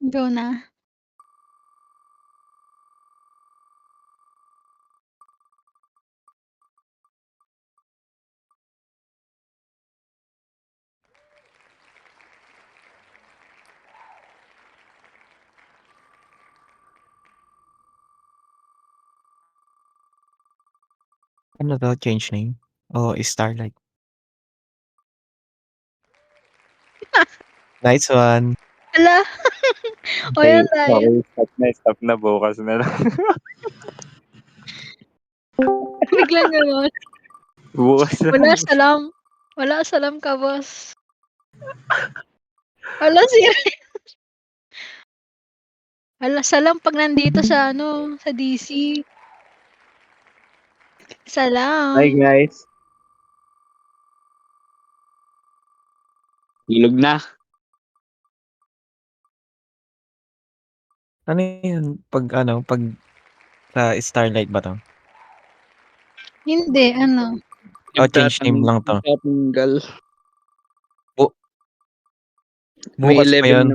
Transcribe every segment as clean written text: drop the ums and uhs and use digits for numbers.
Go na. Ano 'to, change name? O Starlight? Nice one. Hala, oh, Okey, yun tayo. okey, stop na, bukas na lang. Biglang gano'n. Bukas na Wala, lang. salam ka boss. Hala, sira. Hala, salam 'pag nandito sa ano, sa DC. Hi Salam. guys. Ilog na. Ano yun, 'pag sa Starlight ba 'to? Hindi, ano, O change name lang 'to? Nagtatanggal. Bu May bukas pa 11 yun.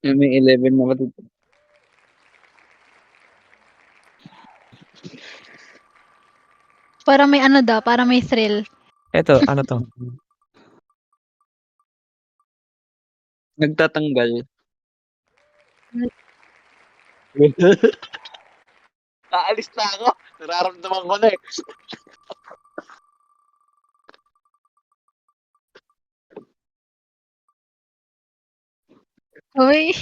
ng may 11 na para may ano daw, para may thrill. Eto, ano 'to? Nagtatanggal. Aalis na ako, nararamdaman ko na, eh. Uy,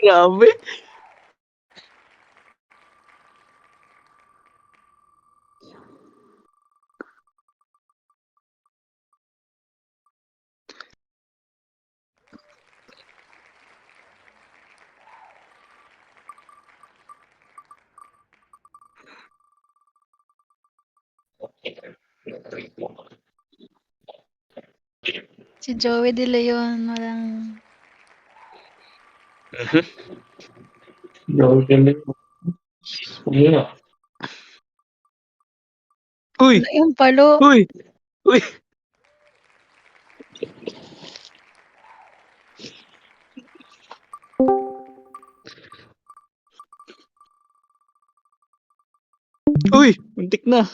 Grabe. si Joey De Leon, walang Uy, wala yung palo. uy, uy. Uy, muntik na.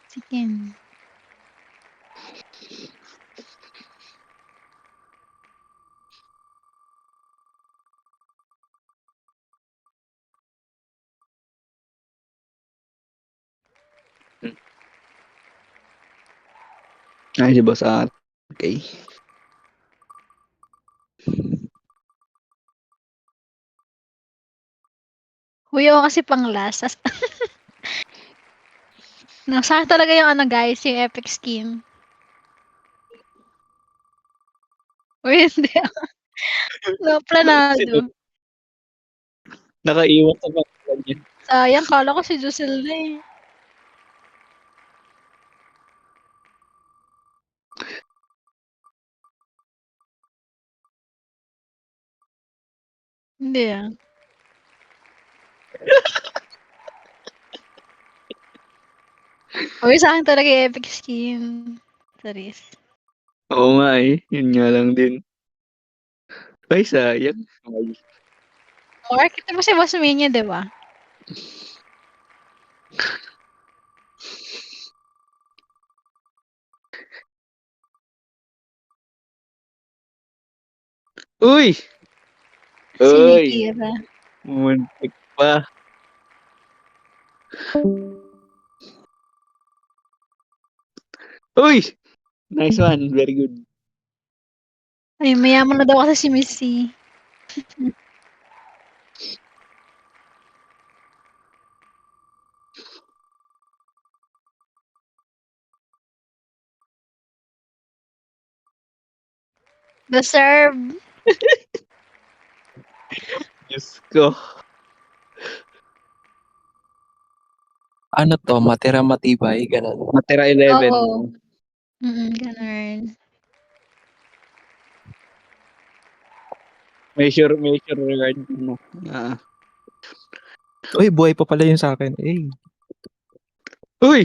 Sige. Ay, si Boss RK. Uy, ako kasi pang last. No, sa'kin talaga yung ano guys, yung epic skin. Uy, hindi ah. No, planado. Nakaiwan sa pangalan niya. Sayang, akala ko si Josel na eh. Hindi ah. Uy, sa'kin talaga yung epic skin. Charis. Oo nga, eh, yun nga lang din. Ay, sayang. Ay. Mark, kita mo si Boss Mania, di ba? Uy! Si Uy! Nikira. Muntik pa. Uy! Nice one, very good. Ay, mayaman na daw kasi si Missy. Deserve. Diyos ko. Ano 'to, matira matibay, gano'n? Matira 11. Oo. Ganun. Measure regard mo. Ah. Uy, buhay pa pala yun sa'kin, eh. Uy!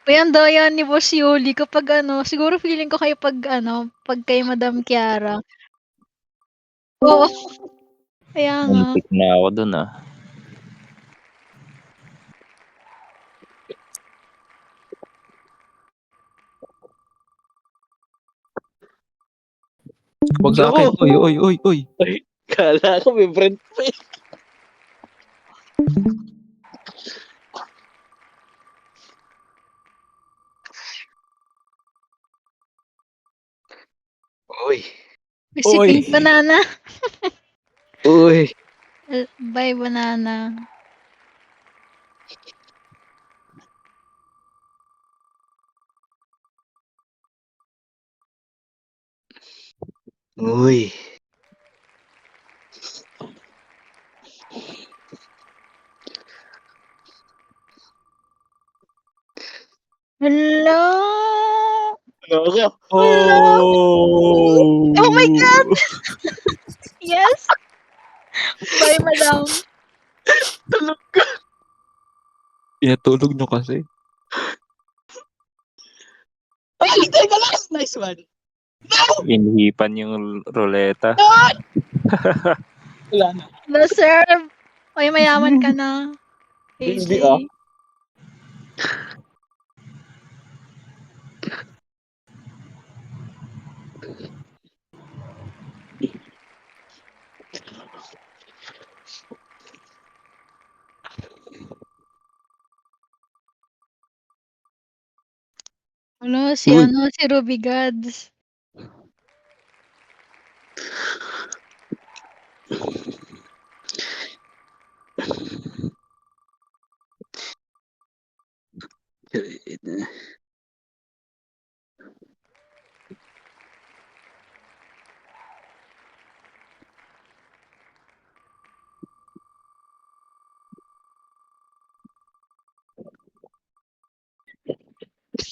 Uy, ang daya ni Boss Yoli kapag ano, siguro feeling ko kayo pag ano, pag kay Madam Kiara. Oo, kaya nga. Muntik na ako dun, ah. Wag sa akin. Naku! Uy. Ay, kala ko may friend pa eh. Uy. Uy, si Uy. Pink Banana. Uy. Bye, Banana. Uy. Hala! Ano ka? Hala! Oh! Oh my God! Yes! Bye, Madam. Tulog ka. Pinatulog nyo kasi. Ay, teka lang! Nice one. Inhipan yung ruleta. Wala na. Na-serve. Uy, mayaman ka na. Hindi AJ. ah. Ano, Uy. si Ruby Gods.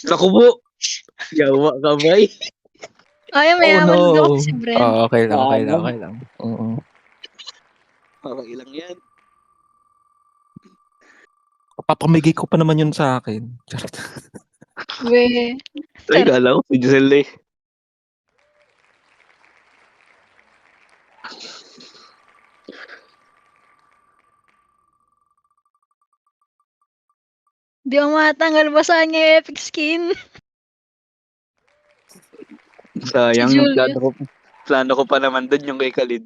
Naku po. Yawa ka ba eh? Ay, Oh mayaman no. daw kasi si Brent. Okay lang. Ano? Oo. Okay lang yan. Papamigay ko pa naman yun sa akin. Charot. We. Ay, Charot. kala ko si Giselle eh. Di mo matanggal basahan niya yung epic skin. Si Sayang yung Julius. plano ko pa naman doon yung kay Khalid.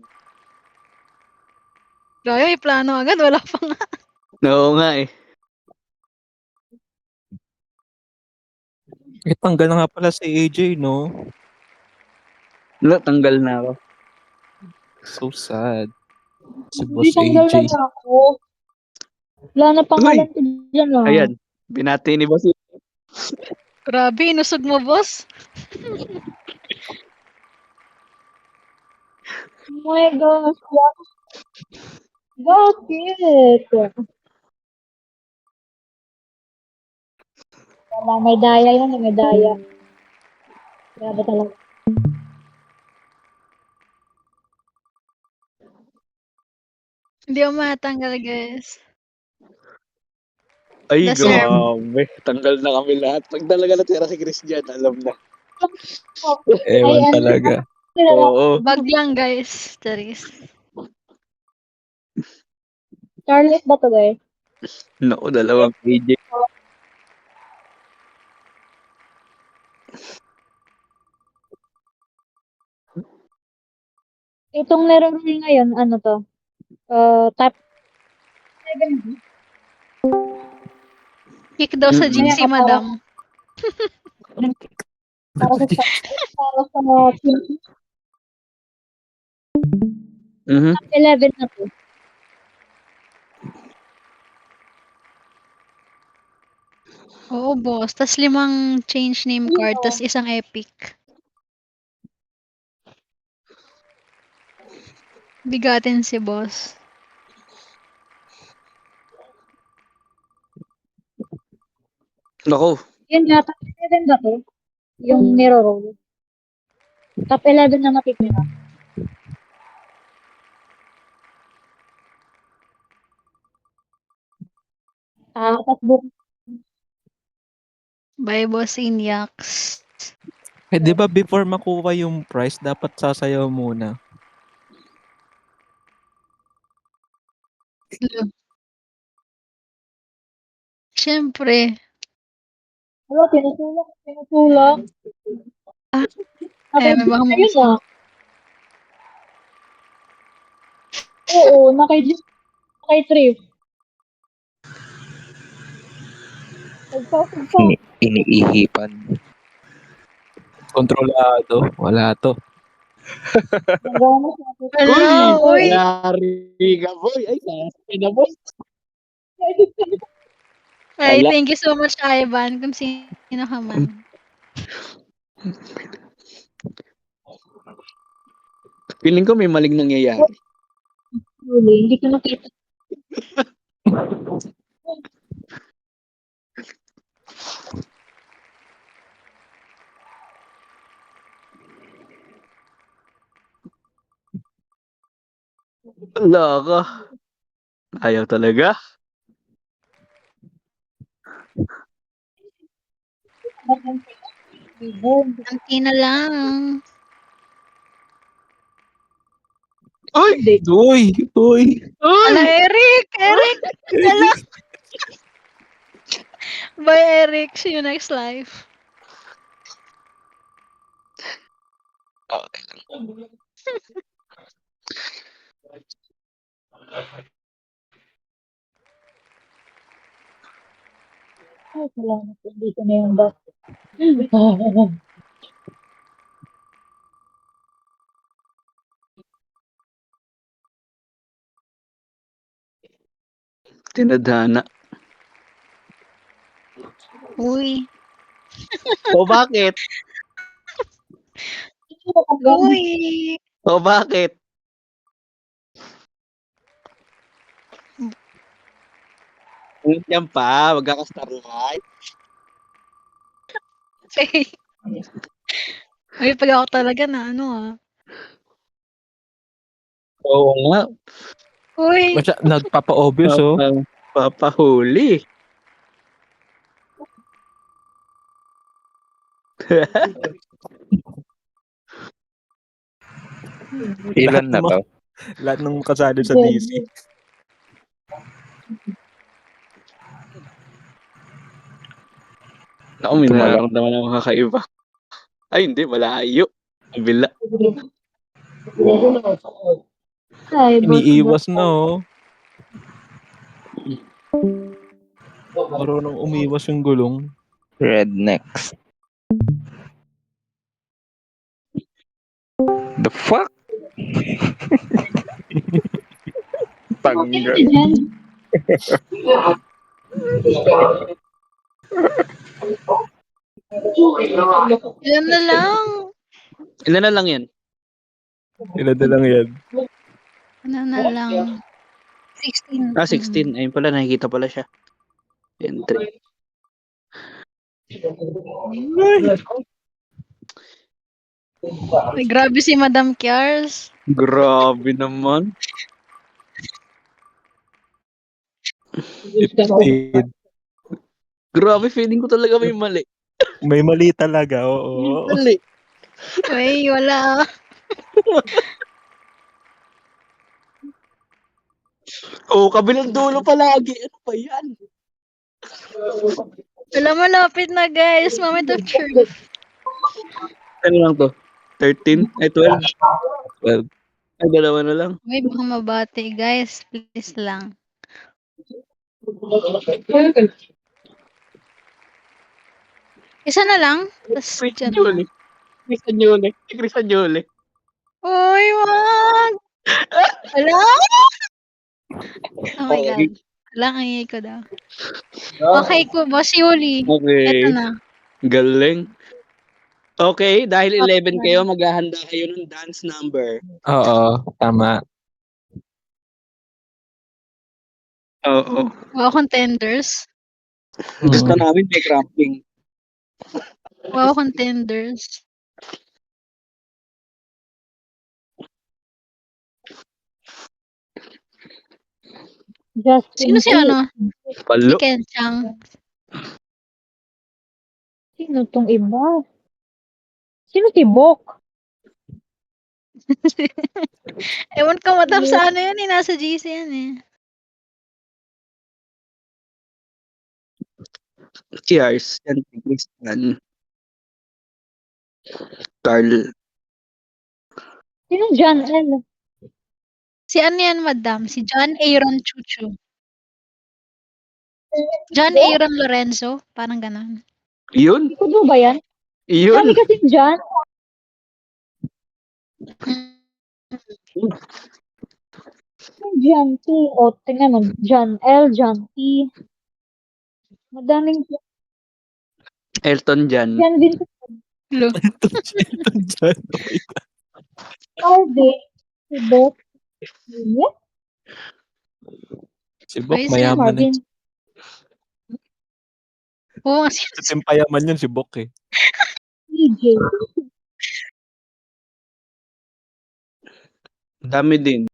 Grabe, may plano agad. Wala pa nga. Oo nga eh. Eh, tanggal na nga pala si AJ, no? Wala, tanggal na ako. So sad. Si Hindi, Boss tanggal AJ. na ako. Wala na pangalan ko dyan ah. Ayan. Binati ni Boss. Grabe, inusog mo, boss. Oh my gosh. Bakit? Wala, may daya yun, may daya. Grabe talaga. Hindi mo matanggal, guys. Ay, Deserve. grabe. Tanggal na kami lahat. Pag talaga natira si Christian, alam na. Ewan Ay, ano, talaga. Oo. Bag lang, guys. Charis. Charlotte ba to, guys? Naku, dalawang AJ. Itong laro rin ngayon, ano to? Top 7. Kick daw sa Mm-mm. GC, madam. Para sa team Mhm. top 11 na to. Oo, boss. Tas 5 change name card, tas isang epic. Bigatin si boss. Naku. Yun nga, top 11 ba to? Yung niro-roll. Top 11 na matitira. Takbo. By Boss Inyax. Eh, di ba before makuha yung prize, dapat sasayaw muna? Siyempre. Wala, tinutulak. Ah, Ako, may baka ayun ah. Oo, nakay trip. Sagsa. Iniihipan. Kontrolado. Wala to. Nagana sa akin. Hala, uy. Yari ka, boy. Ay, sasakin na, boy. Ay, Wala. thank you so much, Ivan, kung sino ka man. Feeling ko may maling nangyayari. Hindi ko nakita. Wala ka. Ayaw talaga. Anti na lang. Uy! Uy! Uy! Ala, Uy! Eric! Eric! Ala! Bye, Eric. See you next life. Okay lang. Ay, salamat. Hindi ko na yung bus. Tinadhana. Uy. O bakit? Uy. O bakit? Yan pa, wag ka starlight. Okay. Uy, pag ako talaga na ano ah. Oo nga. Uy. Nagpapa-obvious, oh. Papahuli. Ilan na to? Lahat ng kasali sa DC. Ako, may Tumala. nararamdaman ako kakaiba. Ay, hindi, malayo. Kabila. Ay, Iniiwas na, oh. Marunong umiwas yung gulong. Rednecks. The fuck? Tanggal. Ilan na lang. Ilan na lang yan? Ilan na lang yan. Ano na lang. 16. 16. Ayun pala, nakikita pala siya. Entry. Uy, grabe si Madam Kiars. Grabe naman. 15. Grabe, feeling ko talaga may mali. May mali talaga, oo. Mali. Uy, wala. Oo, kabilang dulo palagi. Ano ba yan? Wala, malapit na guys. Moment of truth. Ano lang to? 13? Ay, 12? 12. Ay, dalawa na lang. Uy, baka mabati guys. Please lang. Isa na lang. Tapos Chris dyan na. Juli. Chris Juli. Chris Juli. Uy, wag! Wala! Oh my God. Wala, ang ingay ko daw. Okay ko, Boss Yuli. Okay. Eto na. Galing. Okay, dahil 11 kayo, maghahanda kayo ng dance number. Oo, tama. Oo. Wow, contenders. Gusto namin may cramping. Wow, contenders. Justin Sino si ano? Si Palo. Ken Chang. Sino tong iba? Sino si Bok? Ewan ko madam sa ano yan eh, nasa GC yan eh. Cheers. Yan, si Christian. Carl. Sino John L? Si ano yan madam? Si John Aaron Chuchu. John Bok? Aaron Lorenzo. Parang ganon. Yun. Ikudo ba yan? Yun. Dami kasing John. Mm. John T. O, tingnan mo. John L, John T. Madaming Elton John. John Vincent. Lo. Ito dyan. Harvey. Si Bok. Yeah. Si Bok Ay, si mayaman eh. Marvin. Oo, Sa Timpayaman yun si Bok eh. EJ. Dami din.